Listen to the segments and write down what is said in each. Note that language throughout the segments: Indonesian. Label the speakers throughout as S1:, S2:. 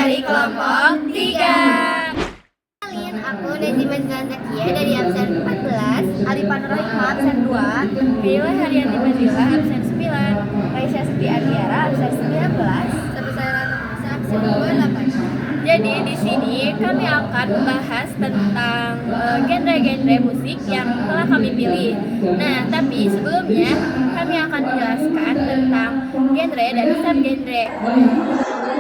S1: dari kelompok 3.
S2: Kenalin, aku Naziman Zakia dari absen 14, Alifan Rahimah absen 2,
S1: Bila Haryanti Mazila absen 9, Raisya Siti Adiara absen 19.
S2: sama saya Rana Musa absen 28.
S1: Jadi di sini kami akan membahas tentang genre-genre musik yang telah kami pilih. Nah, tapi sebelumnya kami akan menjelaskan tentang genre dan subgenre.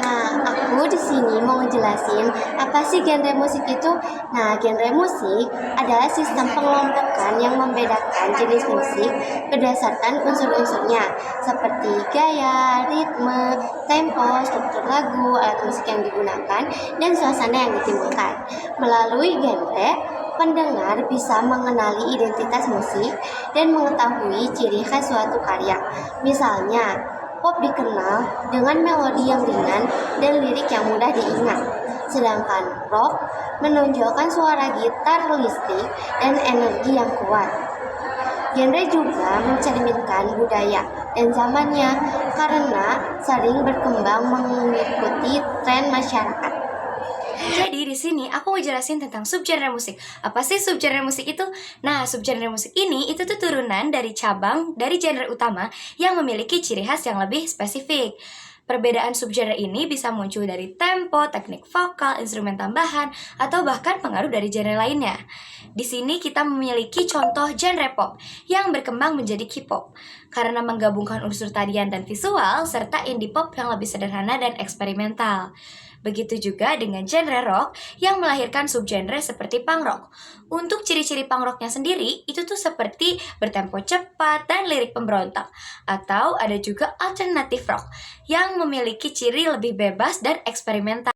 S2: Nah, aku di sini mau ngejelasin apa sih genre musik itu. Nah, genre musik adalah sistem pengelompokan yang membedakan jenis musik berdasarkan unsur-unsurnya seperti gaya, ritme, tempo, struktur lagu, alat musik yang digunakan, dan suasana yang ditimbulkan. Melalui genre, pendengar bisa mengenali identitas musik dan mengetahui ciri khas suatu karya. Misalnya, pop dikenal dengan melodi yang ringan dan lirik yang mudah diingat, sedangkan rock menonjolkan suara gitar listrik dan energi yang kuat. Genre juga mencerminkan budaya dan zamannya karena sering berkembang mengikuti tren masyarakat.
S3: Jadi di sini aku mau jelasin tentang subgenre musik. Apa sih subgenre musik itu? Nah, subgenre musik ini itu tuh turunan dari cabang dari genre utama yang memiliki ciri khas yang lebih spesifik. Perbedaan subgenre ini bisa muncul dari tempo, teknik vokal, instrumen tambahan, atau bahkan pengaruh dari genre lainnya. Di sini kita memiliki contoh genre pop yang berkembang menjadi K-pop karena menggabungkan unsur tarian dan visual serta indie pop yang lebih sederhana dan eksperimental. Begitu juga dengan genre rock yang melahirkan subgenre seperti punk rock. Untuk ciri-ciri punk rocknya sendiri, itu tuh seperti bertempo cepat dan lirik pemberontak. Atau ada juga alternative rock yang memiliki ciri lebih bebas dan eksperimental.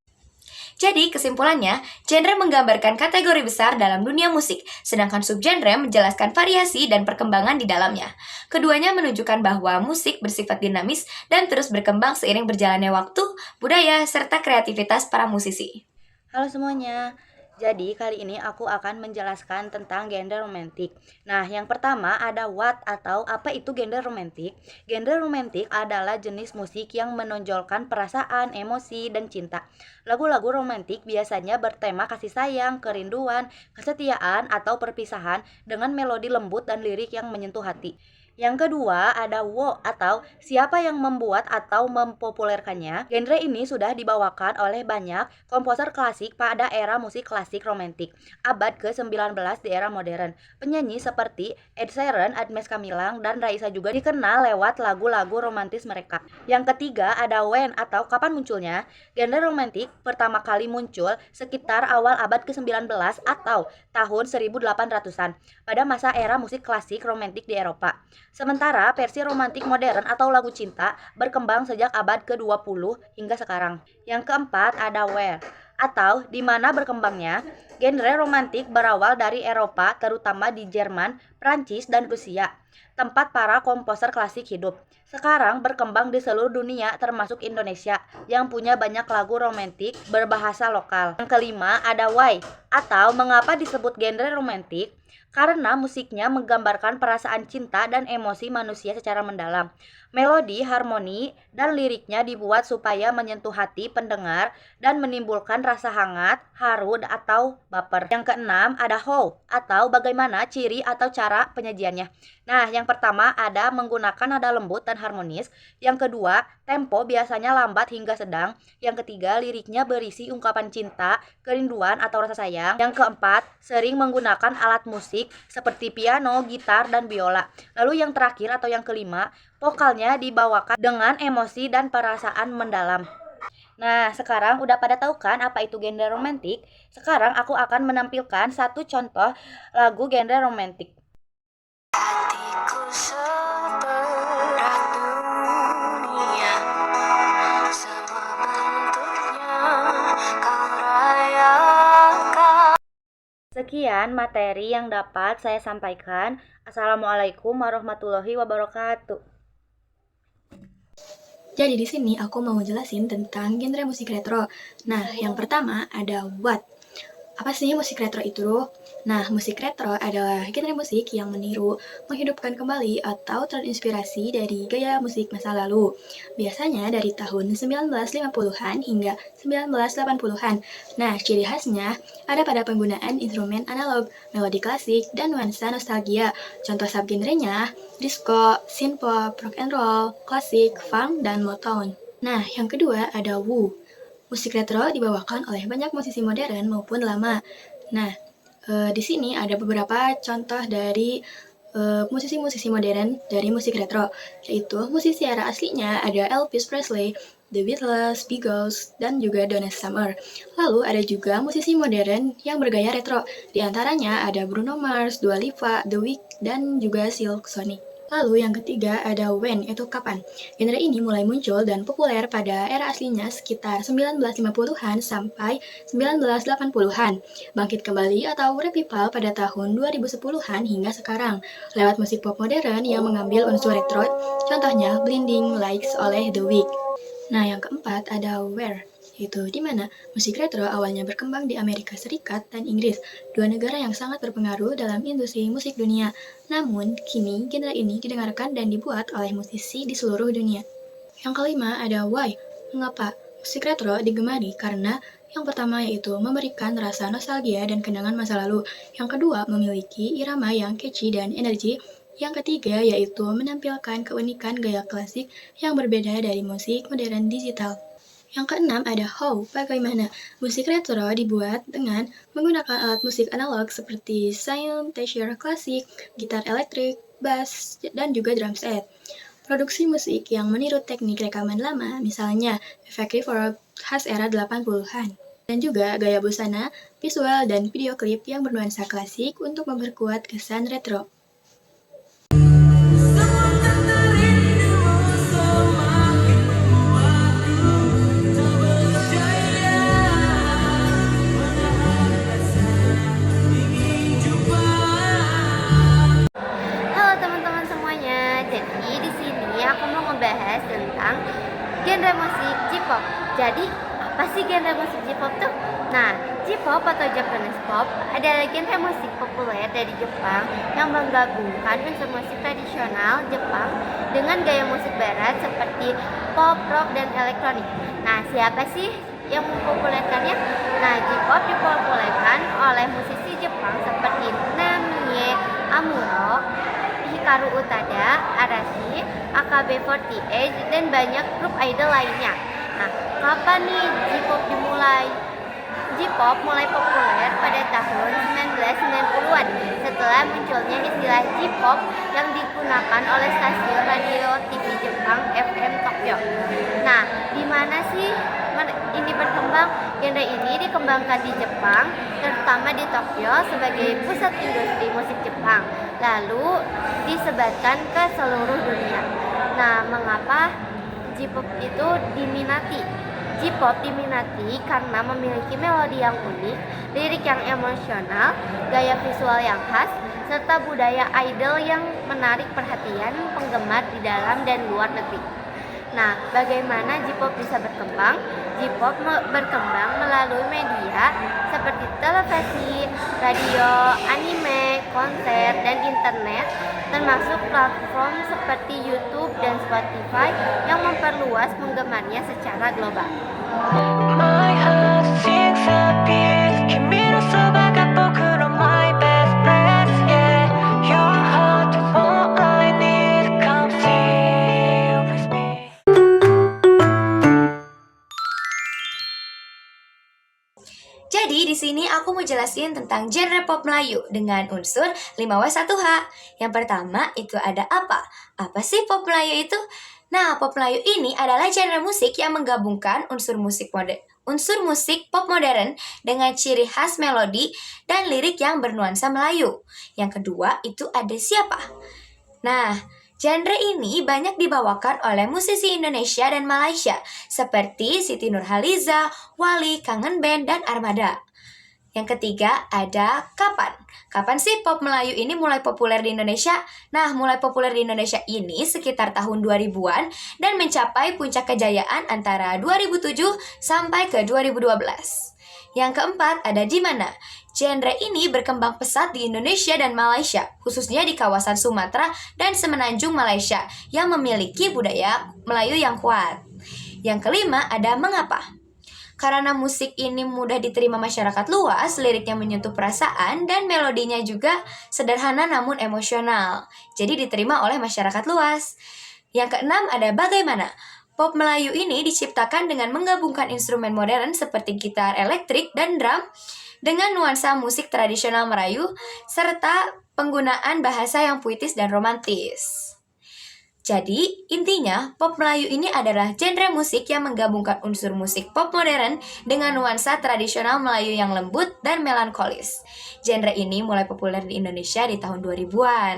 S3: Jadi, kesimpulannya, genre menggambarkan kategori besar dalam dunia musik, sedangkan subgenre menjelaskan variasi dan perkembangan di dalamnya. Keduanya menunjukkan bahwa musik bersifat dinamis dan terus berkembang seiring berjalannya waktu, budaya, serta kreativitas para musisi.
S4: Halo semuanya, jadi kali ini aku akan menjelaskan tentang genre romantik. Nah, yang pertama ada what atau apa itu genre romantik. Genre romantik adalah jenis musik yang menonjolkan perasaan, emosi, dan cinta. Lagu-lagu romantik biasanya bertema kasih sayang, kerinduan, kesetiaan, atau perpisahan dengan melodi lembut dan lirik yang menyentuh hati. Yang kedua ada wo atau siapa yang membuat atau mempopulerkannya. Genre ini sudah dibawakan oleh banyak komposer klasik pada era musik klasik romantik abad ke-19 di era modern. Penyanyi seperti Ed Sheeran, Agnes Kamilang, dan Raisa juga dikenal lewat lagu-lagu romantis mereka. Yang ketiga ada when atau kapan munculnya. Genre romantik pertama kali muncul sekitar awal abad ke-19 atau tahun 1800-an pada masa era musik klasik romantik di Eropa. Sementara versi romantik modern atau lagu cinta berkembang sejak abad ke-20 hingga sekarang. Yang keempat ada where atau di mana berkembangnya. Genre romantik berawal dari Eropa terutama di Jerman, Prancis, dan Rusia, tempat para komposer klasik hidup. Sekarang berkembang di seluruh dunia termasuk Indonesia yang punya banyak lagu romantik berbahasa lokal. Yang kelima ada why atau mengapa disebut genre romantik. Karena musiknya menggambarkan perasaan cinta dan emosi manusia secara mendalam. Melodi, harmoni, dan liriknya dibuat supaya menyentuh hati pendengar dan menimbulkan rasa hangat, haru, atau baper. Yang keenam ada how atau bagaimana ciri atau cara penyajiannya. Nah, yang pertama ada menggunakan nada lembut dan harmonis. Yang kedua, tempo biasanya lambat hingga sedang. Yang ketiga, liriknya berisi ungkapan cinta, kerinduan, atau rasa sayang. Yang keempat, sering menggunakan alat musik seperti piano, gitar, dan biola. Lalu yang terakhir atau yang kelima, vokalnya dibawakan dengan emosi dan perasaan mendalam. Nah, sekarang udah pada tahu kan apa itu genre romantik? Sekarang aku akan menampilkan satu contoh lagu genre romantik.
S3: Hatiku seberat dunia, semua bentuknya kau rayakan.
S4: Sekian materi yang dapat saya sampaikan. Assalamualaikum warahmatullahi wabarakatuh.
S5: Jadi di sini aku mau jelasin tentang genre musik retro. Nah, yang pertama ada what. Apa sih musik retro itu? Nah, musik retro adalah genre musik yang meniru, menghidupkan kembali atau terinspirasi dari gaya musik masa lalu. Biasanya dari tahun 1950-an hingga 1980-an. Nah, ciri khasnya ada pada penggunaan instrumen analog, melodi klasik, dan nuansa nostalgia. Contoh subgenrenya disco, synthpop, rock and roll, klasik, funk, dan Motown. Nah, yang kedua ada Wu. Musik retro dibawakan oleh banyak musisi modern maupun lama. Nah, di sini ada beberapa contoh dari musisi-musisi modern dari musik retro, yaitu musisi era aslinya ada Elvis Presley, The Beatles, Beatles, dan juga Donna Summer. Lalu ada juga musisi modern yang bergaya retro, di antaranya ada Bruno Mars, Dua Lipa, The Weeknd, dan juga Silk Sonic. Lalu yang ketiga ada When, itu kapan. Genre ini mulai muncul dan populer pada era aslinya sekitar 1950-an sampai 1980-an. Bangkit kembali atau revival pada tahun 2010-an hingga sekarang, lewat musik pop modern yang mengambil unsur retro, contohnya Blinding Lights oleh The Weeknd. Nah, yang keempat ada Where, yaitu di mana musik retro awalnya berkembang di Amerika Serikat dan Inggris, dua negara yang sangat berpengaruh dalam industri musik dunia. Namun, kini genre ini didengarkan dan dibuat oleh musisi di seluruh dunia. Yang kelima ada Why, mengapa musik retro digemari? Karena yang pertama yaitu memberikan rasa nostalgia dan kenangan masa lalu. Yang kedua, memiliki irama yang catchy dan energi. Yang ketiga yaitu menampilkan keunikan gaya klasik yang berbeda dari musik modern digital. Yang keenam ada How, bagaimana musik retro dibuat dengan menggunakan alat musik analog seperti synthesizer klasik, gitar elektrik, bass, dan juga drum set. Produksi musik yang meniru teknik rekaman lama, misalnya efek reverb khas era 80-an. Dan juga gaya busana, visual, dan video klip yang bernuansa klasik untuk memperkuat kesan retro.
S2: Halo teman-teman semuanya. Jadi di sini aku mau ngebahas tentang genre musik J-pop. Jadi apa sih genre musik J-pop tuh? Nah, J-pop atau Japanese pop adalah genre musik populer dari Jepang yang menggabungkan unsur musik tradisional Jepang dengan gaya musik barat seperti pop, rock, dan elektronik. Nah, siapa sih yang mempopulerkannya? Nah, J-pop dipopulerkan oleh musisi Jepang seperti Namie Amuro, Hikaru Utada, Arashi, AKB48, dan banyak grup idol lainnya. Nah, kapan nih J-pop dimulai? J-pop mulai populer pada tahun 1990-an setelah munculnya istilah J-pop yang digunakan oleh stasiun radio TV Jepang FM Tokyo. Nah, di mana sih ini berkembang? Genre ini dikembangkan di Jepang, terutama di Tokyo sebagai pusat industri musik Jepang, lalu disebarkan ke seluruh dunia. Nah, mengapa J-pop itu diminati? J-pop diminati karena memiliki melodi yang unik, lirik yang emosional, gaya visual yang khas, serta budaya idol yang menarik perhatian penggemar di dalam dan luar negeri. Nah, bagaimana J-pop bisa berkembang? J-pop berkembang melalui media seperti televisi, radio, anime, konser, dan internet, termasuk platform seperti YouTube dan Spotify yang memperluas penggemarnya secara global.
S6: My heart sings a beat 君のそばが僕の my best friend yeah Your heart is all I need Come sing with me
S3: Jadi di sini aku mau jelasin tentang genre pop Melayu dengan unsur 5W1H. Yang pertama itu ada apa? Apa sih pop Melayu itu? Nah, pop Melayu ini adalah genre musik yang menggabungkan unsur musik pop modern dengan ciri khas melodi dan lirik yang bernuansa Melayu. Yang kedua itu ada siapa? Nah, genre ini banyak dibawakan oleh musisi Indonesia dan Malaysia seperti Siti Nurhaliza, Wali, Kangen Band, dan Armada. Yang ketiga ada kapan? Kapan sih pop Melayu ini mulai populer di Indonesia? Nah, mulai populer di Indonesia ini sekitar tahun 2000-an dan mencapai puncak kejayaan antara 2007 sampai ke 2012. Yang keempat, ada di mana? Genre ini berkembang pesat di Indonesia dan Malaysia, khususnya di kawasan Sumatera dan semenanjung Malaysia yang memiliki budaya Melayu yang kuat. Yang kelima, ada mengapa? Karena musik ini mudah diterima masyarakat luas, liriknya menyentuh perasaan dan melodinya juga sederhana namun emosional. Jadi diterima oleh masyarakat luas. Yang keenam, ada bagaimana? Pop Melayu ini diciptakan dengan menggabungkan instrumen modern seperti gitar elektrik dan drum dengan nuansa musik tradisional Melayu serta penggunaan bahasa yang puitis dan romantis. Jadi, intinya pop Melayu ini adalah genre musik yang menggabungkan unsur musik pop modern dengan nuansa tradisional Melayu yang lembut dan melankolis. Genre ini mulai populer di Indonesia di tahun 2000-an.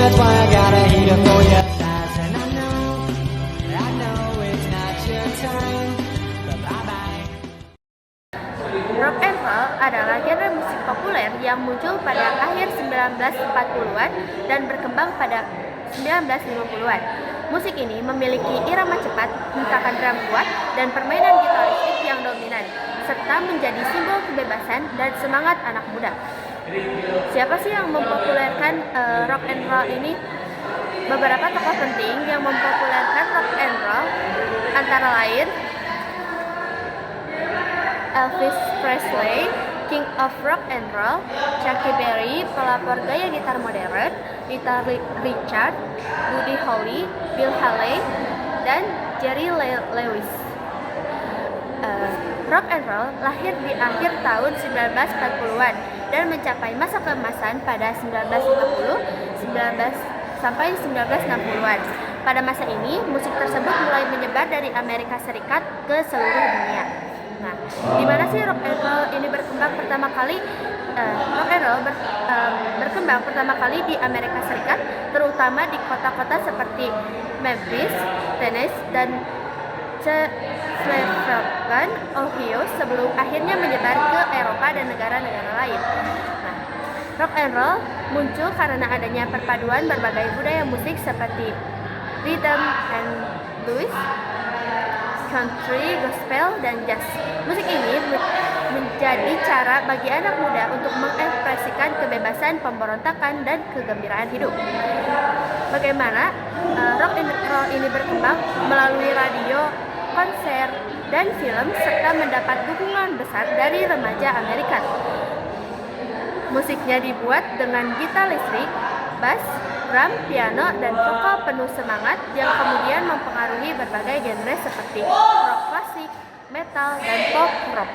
S6: That's why I got a heater for you. And I know it's not your time. But bye-bye.
S1: Rock and roll adalah genre musik populer yang muncul pada akhir 1940-an dan berkembang pada 1950-an. Musik ini memiliki irama cepat, hentakan drum kuat, dan permainan gitar listrik yang dominan, serta menjadi simbol kebebasan dan semangat anak muda. Siapa sih yang mempopulerkan rock and roll ini? Beberapa tokoh penting yang mempopulerkan rock and roll antara lain Elvis Presley, King of Rock and Roll, Chuck Berry, pelopor gaya gitar modern, Little Richard, Buddy Holly, Bill Haley, dan Jerry Lewis. Rock and roll lahir di akhir tahun 1940-an dan mencapai masa keemasan pada 1950 sampai 1960-an. Pada masa ini, musik tersebut mulai menyebar dari Amerika Serikat ke seluruh dunia. Nah, di mana sih rock and roll ini berkembang pertama kali? Rock and roll berkembang pertama kali di Amerika Serikat, terutama di kota-kota seperti Memphis, Tennessee, dan Cleveland, Ohio, sebelum akhirnya menyebar ke Eropa dan negara-negara lain. Nah, rock and roll muncul karena adanya perpaduan berbagai budaya musik seperti rhythm and blues, country, gospel, dan jazz. Musik ini menjadi cara bagi anak muda untuk mengekspresikan kebebasan, pemberontakan, dan kegembiraan hidup. Bagaimana rock and roll ini berkembang? Melalui radio, konser, dan film, serta mendapat dukungan besar dari remaja Amerika. Musiknya dibuat dengan gitar listrik, bass, drum, piano, dan vokal penuh semangat yang kemudian mempengaruhi berbagai genre seperti rock klasik, metal, dan pop rock.